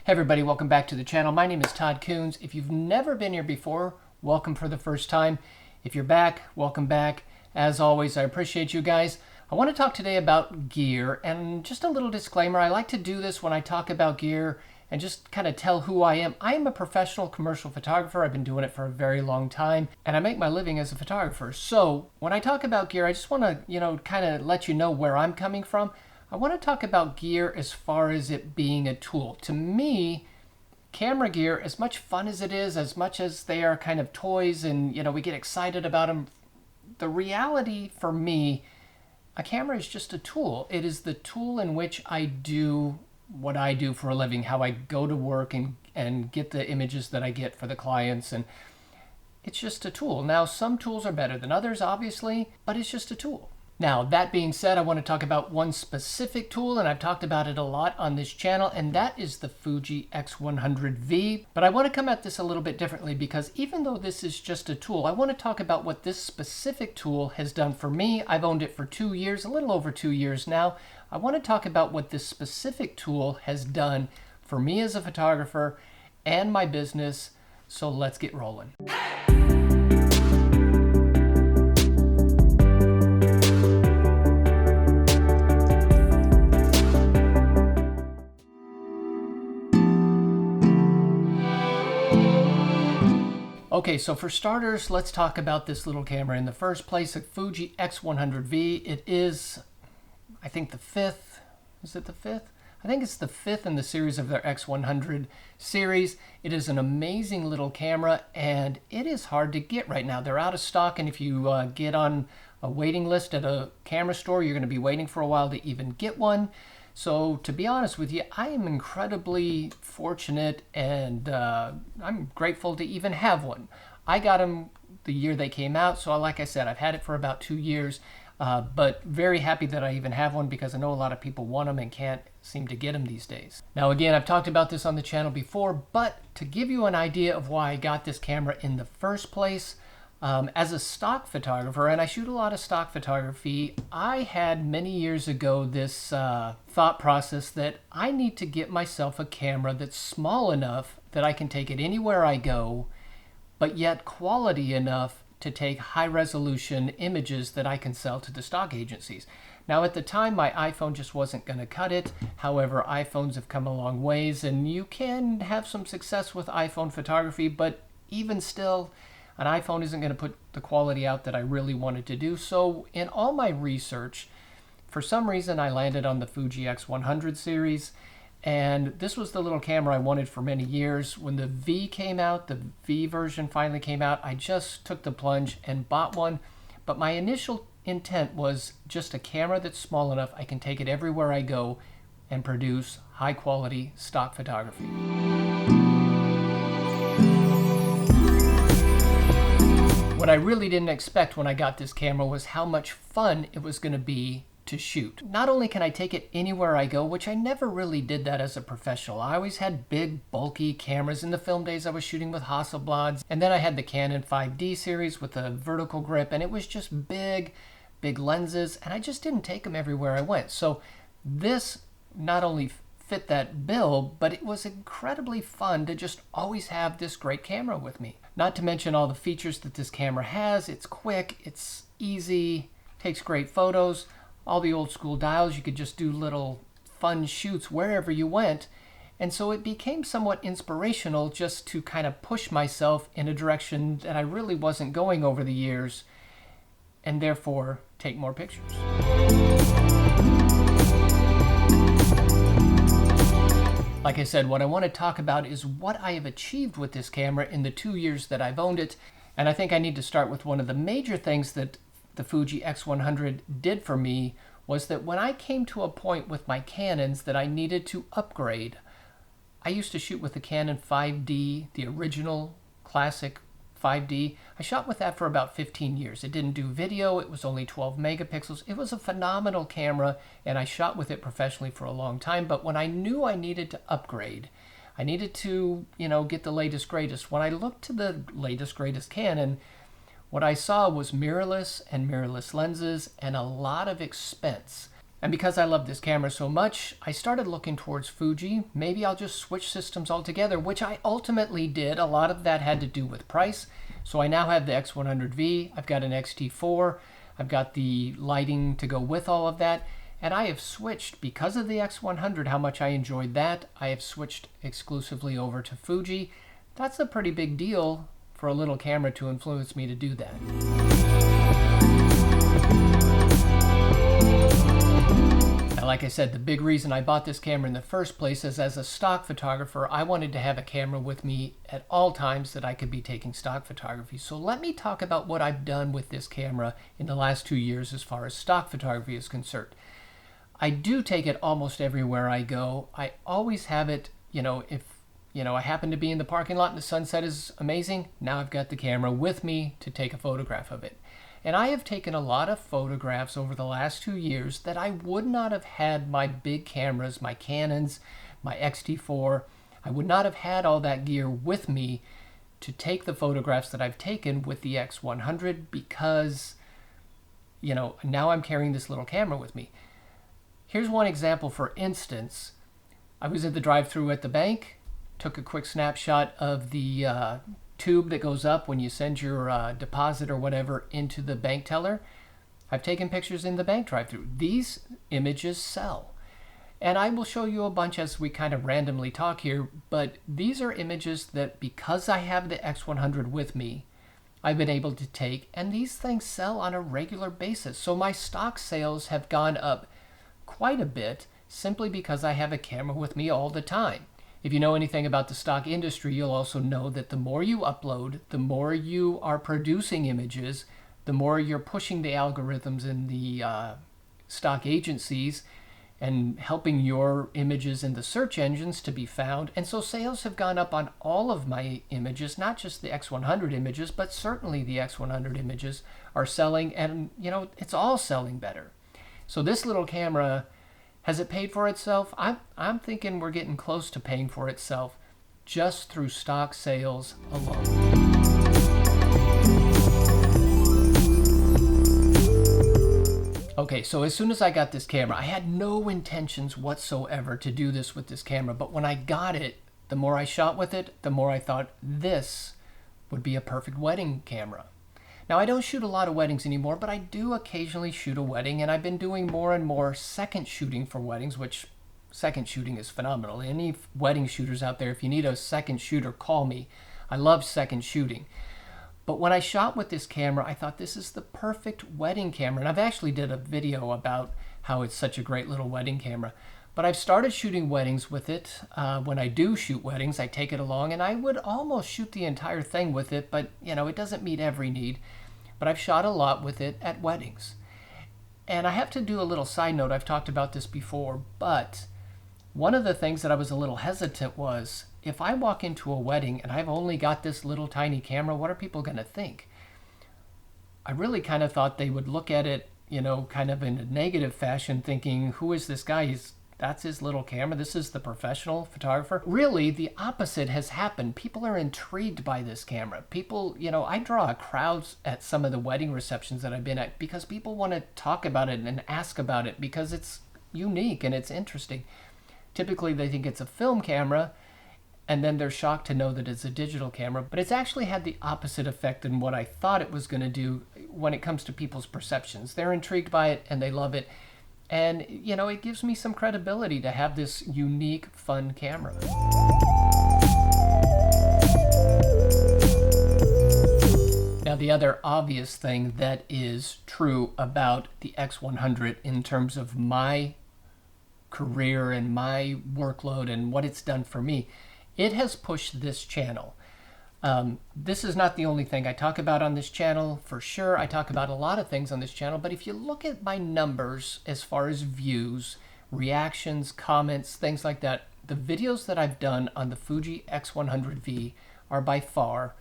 Hey everybody, welcome back to the channel. My name is Todd Coons. If you've never been here before, welcome for the first time. If you're back, welcome back. As always, I appreciate you guys. I want to talk today about gear, and just a little disclaimer, I like to do this when I talk about gear and just kind of tell who I am. I am a professional commercial photographer. I've been doing it for a very long time, and I make my living as a photographer. So when I talk about gear, I just want to, kind of let you know where I'm coming from. I want to talk about gear as far as it being a tool. To me, camera gear, as much fun as it is, as much as they are kind of toys and, we get excited about them, the reality for me, a camera is just a tool. It is the tool in which I do what I do for a living, how I go to work and get the images that I get for the clients. And it's just a tool. Now, some tools are better than others, obviously, but it's just a tool. Now, that being said, I want to talk about one specific tool, and I've talked about it a lot on this channel, and that is the Fuji x100V. But I want to come at this a little bit differently because even though this is just a tool, I want to talk about what this specific tool has done for me. I've owned it for 2 years, a little over 2 years now. I want to talk about what this specific tool has done for me as a photographer and my business. So let's get rolling. Okay, so for starters, let's talk about this little camera. In the first place, a Fuji x100V. It is, I think, the fifth. Is it the fifth? I think it's the fifth in the series of their X100 series. It is an amazing little camera, and it is hard to get right now. They're out of stock, and if you get on a waiting list at a camera store, you're going to be waiting for a while to even get one. So to be honest with you, I am incredibly fortunate, and I'm grateful to even have one. I got them the year they came out, so like I said, I've had it for about 2 years, but very happy that I even have one because I know a lot of people want them and can't seem to get them these days. Now again, I've talked about this on the channel before, but to give you an idea of why I got this camera in the first place, as a stock photographer, and I shoot a lot of stock photography, I had many years ago this thought process that I need to get myself a camera that's small enough that I can take it anywhere I go, but yet quality enough to take high resolution images that I can sell to the stock agencies. Now at the time, my iPhone just wasn't going to cut it. However, iPhones have come a long ways, and you can have some success with iPhone photography, but even still, an iPhone isn't going to put the quality out that I really wanted to do. So in all my research, for some reason I landed on the Fuji X100 series, and this was the little camera I wanted for many years. When the V came out, the V version finally came out, I just took the plunge and bought one. But my initial intent was just a camera that's small enough I can take it everywhere I go and produce high quality stock photography. What I really didn't expect when I got this camera was how much fun it was going to be to shoot. Not only can I take it anywhere I go, which I never really did that as a professional. I always had big, bulky cameras. In the film days, I was shooting with Hasselblads, and then I had the Canon 5D series with a vertical grip, and it was just big lenses, and I just didn't take them everywhere I went. So this not only fit that bill, but it was incredibly fun to just always have this great camera with me. Not to mention all the features that this camera has. It's quick, it's easy, takes great photos. All the old school dials, you could just do little fun shoots wherever you went. And so it became somewhat inspirational just to kind of push myself in a direction that I really wasn't going over the years, and therefore take more pictures. Like I said, what I want to talk about is what I have achieved with this camera in the 2 years that I've owned it. And I think I need to start with one of the major things that the Fuji X100 did for me was that when I came to a point with my Canons that I needed to upgrade, I used to shoot with the Canon 5D, the original classic 5D. I shot with that for about 15 years. It didn't do video. It was only 12 megapixels. It was a phenomenal camera, and I shot with it professionally for a long time. But when I knew I needed to upgrade, I needed to, get the latest, greatest. When I looked to the latest, greatest Canon, what I saw was mirrorless and mirrorless lenses and a lot of expense. And because I love this camera so much, I started looking towards Fuji. Maybe I'll just switch systems altogether, which I ultimately did. A lot of that had to do with price. So I now have the X100V, I've got an X-T4, I've got the lighting to go with all of that. And I have switched, because of the X100, how much I enjoyed that, I have switched exclusively over to Fuji. That's a pretty big deal for a little camera to influence me to do that. Now, like I said, the big reason I bought this camera in the first place is as a stock photographer, I wanted to have a camera with me at all times that I could be taking stock photography. So let me talk about what I've done with this camera in the last 2 years as far as stock photography is concerned. I do take it almost everywhere I go. I always have it, if I happen to be in the parking lot and the sunset is amazing, now I've got the camera with me to take a photograph of it. And I have taken a lot of photographs over the last 2 years that I would not have had my big cameras, my Canons, my X-T4. I would not have had all that gear with me to take the photographs that I've taken with the X100 because, now I'm carrying this little camera with me. Here's one example. For instance, I was at the drive-thru at the bank, took a quick snapshot of the tube that goes up when you send your deposit or whatever into the bank teller. I've taken pictures in the bank drive-thru. These images sell. And I will show you a bunch as we kind of randomly talk here, but these are images that, because I have the X100 with me, I've been able to take, and these things sell on a regular basis. So my stock sales have gone up quite a bit simply because I have a camera with me all the time. If you know anything about the stock industry, you'll also know that the more you upload, the more you are producing images, the more you're pushing the algorithms in the stock agencies and helping your images in the search engines to be found. And so sales have gone up on all of my images, not just the X100 images, but certainly the X100 images are selling, and it's all selling better. So this little camera, has it paid for itself? I'm thinking we're getting close to paying for itself just through stock sales alone. Okay, so as soon as I got this camera, I had no intentions whatsoever to do this with this camera, but when I got it, the more I shot with it, the more I thought this would be a perfect wedding camera. Now, I don't shoot a lot of weddings anymore, but I do occasionally shoot a wedding, and I've been doing more and more second shooting for weddings, which second shooting is phenomenal. Any wedding shooters out there, if you need a second shooter, call me. I love second shooting. But when I shot with this camera, I thought this is the perfect wedding camera, and I've actually did a video about how it's such a great little wedding camera. But I've started shooting weddings with it. When I do shoot weddings, I take it along, and I would almost shoot the entire thing with it, but it doesn't meet every need. But I've shot a lot with it at weddings. And I have to do a little side note. I've talked about this before, but one of the things that I was a little hesitant was, if I walk into a wedding and I've only got this little tiny camera, what are people going to think? I really kind of thought they would look at it, kind of in a negative fashion, thinking, who is this guy? That's his little camera. This is the professional photographer. Really, the opposite has happened. People are intrigued by this camera. People, I draw crowds at some of the wedding receptions that I've been at because people want to talk about it and ask about it because it's unique and it's interesting. Typically, they think it's a film camera, and then they're shocked to know that it's a digital camera. But it's actually had the opposite effect than what I thought it was going to do when it comes to people's perceptions. They're intrigued by it and they love it. And, it gives me some credibility to have this unique, fun camera. Now, the other obvious thing that is true about the X100 in terms of my career and my workload and what it's done for me, it has pushed this channel. This is not the only thing I talk about on this channel, for sure. I talk about a lot of things on this channel, but if you look at my numbers as far as views, reactions, comments, things like that, the videos that I've done on the Fuji X100V are by far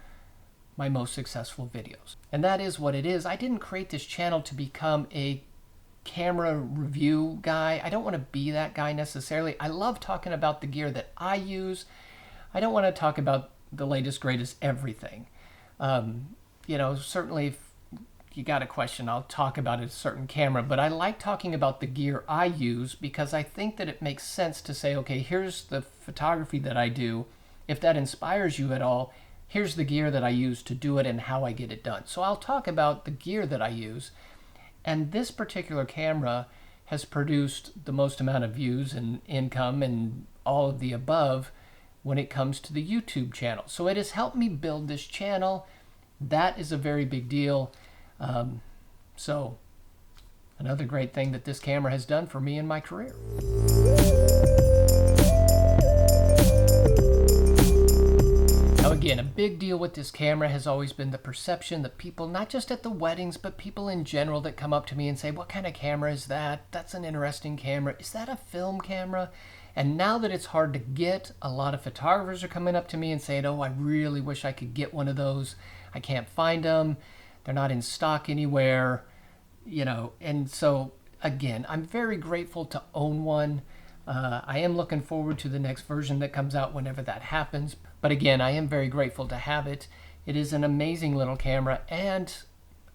my most successful videos. And that is what it is. I didn't create this channel to become a camera review guy. I don't want to be that guy necessarily. I love talking about the gear that I use. I don't want to talk about the latest, greatest everything. Certainly, you got a question, I'll talk about a certain camera, but I like talking about the gear I use because I think that it makes sense to say, okay, here's the photography that I do. If that inspires you at all, here's the gear that I use to do it and how I get it done. So I'll talk about the gear that I use. And this particular camera has produced the most amount of views and income and all of the above when it comes to the YouTube channel. So it has helped me build this channel. That is a very big deal. So another great thing that this camera has done for me in my career. Now again, a big deal with this camera has always been the perception that people, not just at the weddings, but people in general that come up to me and say, what kind of camera is that? That's an interesting camera. Is that a film camera? And now that it's hard to get, a lot of photographers are coming up to me and saying, oh, I really wish I could get one of those. I can't find them. They're not in stock anywhere, you know. And so again, I'm very grateful to own one. I am looking forward to the next version that comes out whenever that happens. But again, I am very grateful to have it. It is an amazing little camera, and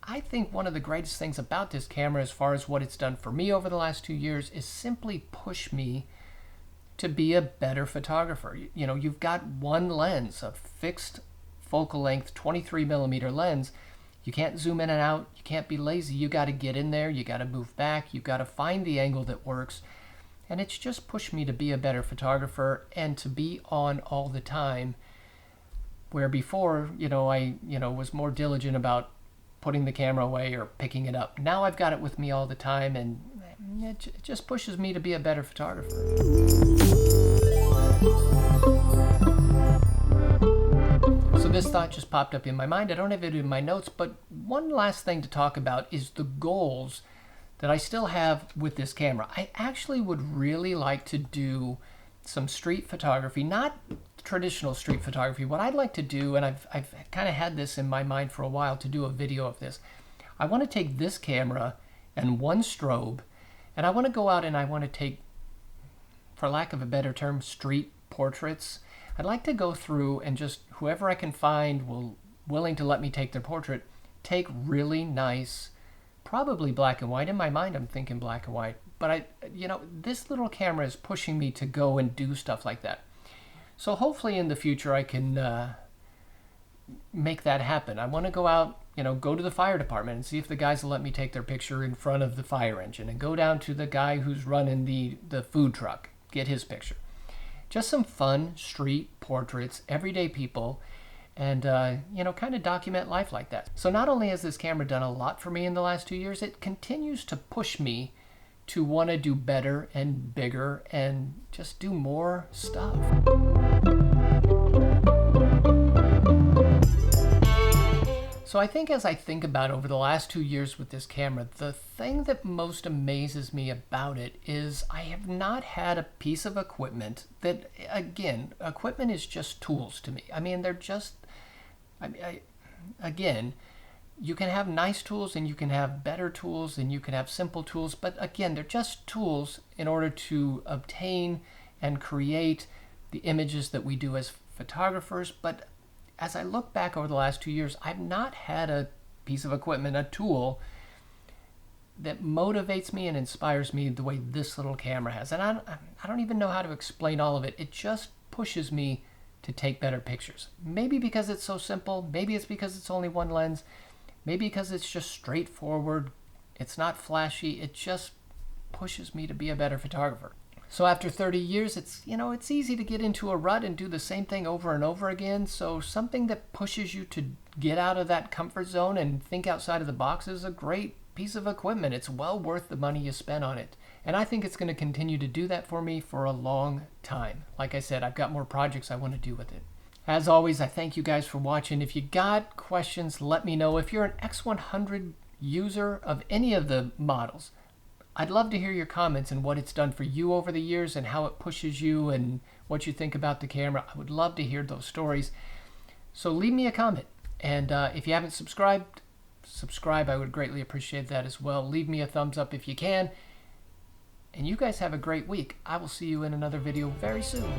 I think one of the greatest things about this camera, as far as what it's done for me over the last 2 years, is simply push me to be a better photographer. You know, you've got one lens, a fixed focal length 23mm lens. You can't zoom in and out. You can't be lazy. You got to get in there. You got to move back. You got to find the angle that works. And it's just pushed me to be a better photographer and to be on all the time, where before, I was more diligent about putting the camera away or picking it up. Now I've got it with me all the time, and it just pushes me to be a better photographer. So this thought just popped up in my mind. I don't have it in my notes, but one last thing to talk about is the goals that I still have with this camera. I actually would really like to do some street photography, not traditional street photography. What I'd like to do, and I've kind of had this in my mind for a while, to do a video of this. I want to take this camera and one strobe, and I want to go out and I want to take, for lack of a better term, street portraits. I'd like to go through and just, whoever I can find willing to let me take their portrait, take really nice, probably black and white. In my mind, I'm thinking black and white. But this little camera is pushing me to go and do stuff like that. So hopefully in the future I can make that happen. I want to go out, go to the fire department and see if the guys will let me take their picture in front of the fire engine, and go down to the guy who's running the food truck, get his picture. Just some fun street portraits, everyday people, and kind of document life like that. So not only has this camera done a lot for me in the last 2 years, it continues to push me to want to do better and bigger and just do more stuff. So I think as I think about over the last 2 years with this camera, the thing that most amazes me about it is I have not had a piece of equipment that, again, equipment is just tools to me. I mean, they're just, again, you can have nice tools and you can have better tools and you can have simple tools, but again, they're just tools in order to obtain and create the images that we do as photographers. But as I look back over the last 2 years, I've not had a piece of equipment, a tool that motivates me and inspires me the way this little camera has. And I don't even know how to explain all of it. It just pushes me to take better pictures. Maybe because it's so simple. Maybe it's because it's only one lens. Maybe because it's just straightforward. It's not flashy. It just pushes me to be a better photographer. So after 30 years, it's easy to get into a rut and do the same thing over and over again. So something that pushes you to get out of that comfort zone and think outside of the box is a great piece of equipment. It's well worth the money you spend on it. And I think it's going to continue to do that for me for a long time. Like I said, I've got more projects I want to do with it. As always, I thank you guys for watching. If you got questions, let me know. If you're an X100 user of any of the models, I'd love to hear your comments and what it's done for you over the years and how it pushes you and what you think about the camera. I would love to hear those stories. So leave me a comment. And if you haven't subscribed, subscribe. I would greatly appreciate that as well. Leave me a thumbs up if you can. And you guys have a great week. I will see you in another video very soon.